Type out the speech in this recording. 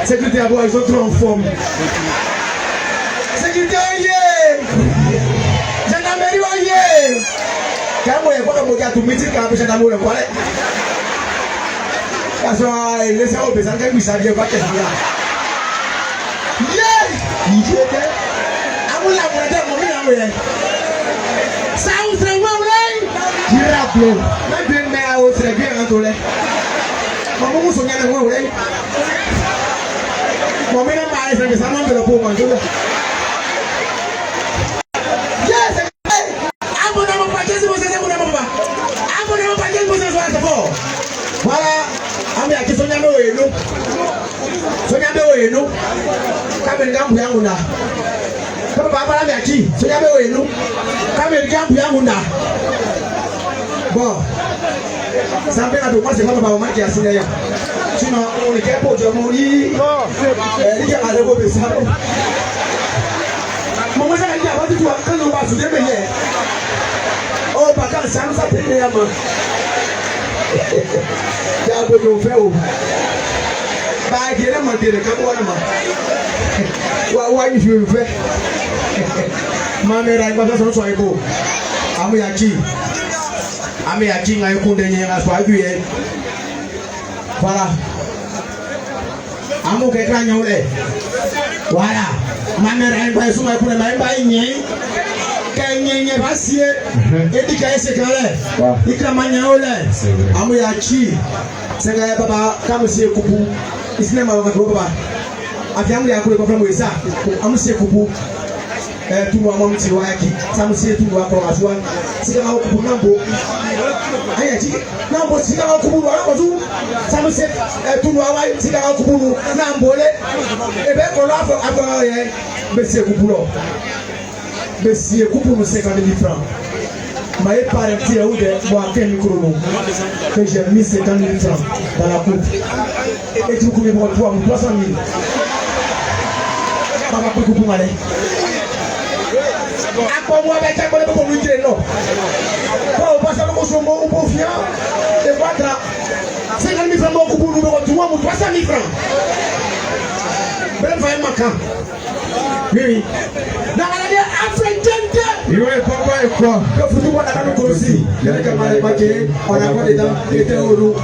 Sécurité à boire, ils sont trop en forme. Sécurité, oyez! Gendarmerie, oyez! Quand vous voyez que vous avez tout mis, quand vous avez tout mis, parce que les gens ont besoin de vous savoir quoi qu'est-ce qu'il y a. Yeah! Il était. Amour la monnaie, mon ami, amour. Ça vous fait mal, oui? Il rappelle. Même bien, mais à autre, bien entouré. Maman, vous soignez le moi, oui? Mon mère m'a dit que ça m'a fait le pauvre. Yes! Abonnez-vous, pas qu'est-ce que vous avez abonnez-vous pas? Abonnez-vous, pas qu'est-ce que vous avez fait? Voilà. Ami aki sonya me oyeno. Sonya me oyeno. Kamen gambu yangu na. Kama baba ami aki sonya me oyeno. Kamen gambu yangu na. Bon. Ça fait la demande c'est pas baba qui a signé. Sinon on est capable de mourir. Il y a un peu de ça. Maman ça il y a pas du tout quand on va se démener. Oh pas quand ça nous a payé à main. Ya go no fe o ba ge na mo de ka ko na ma wa yi fi fe ma me ra ba so so ego amu ya ki ngai ku de nye ga so aju ye para amu ke kra nyu le wala ma me ra ba so ma ku na ba nye nye basie edika ese kale ikamanya ole amu ya chi senga ya baba kama sie kupu isine ma baba afiamu ya kule kwa mweza amu sie kupu tumu amu mti wa yaki samu sie tumu wa kwa aswa sika ma kupu nambo aya chi nambo sika ma kupu wa kwa tu samu sie tumu wa sika ma kupu nambo le ebe ko lo afo ye be sie kupu lo. Monsieur, coupe nous 50 000 francs. Ma parenti est où de boire 15 micros que j'ai mis 50 000 francs dans la coupe. Et tu coupes pour 300 000. Papa peut couper mal. À quoi moi avec un peu pour lui dire non. Quand on passe à l'eau, on peut fier. Et voilà. 50 000 francs, on coupe pour nous 300 000 francs. Ben, va y marquer. Oui. Dans la vie africaine, il y a papa et quoi? Le football n'a pas de aussi. Il y a des camarades qui ont des dents, qui étaient au loup.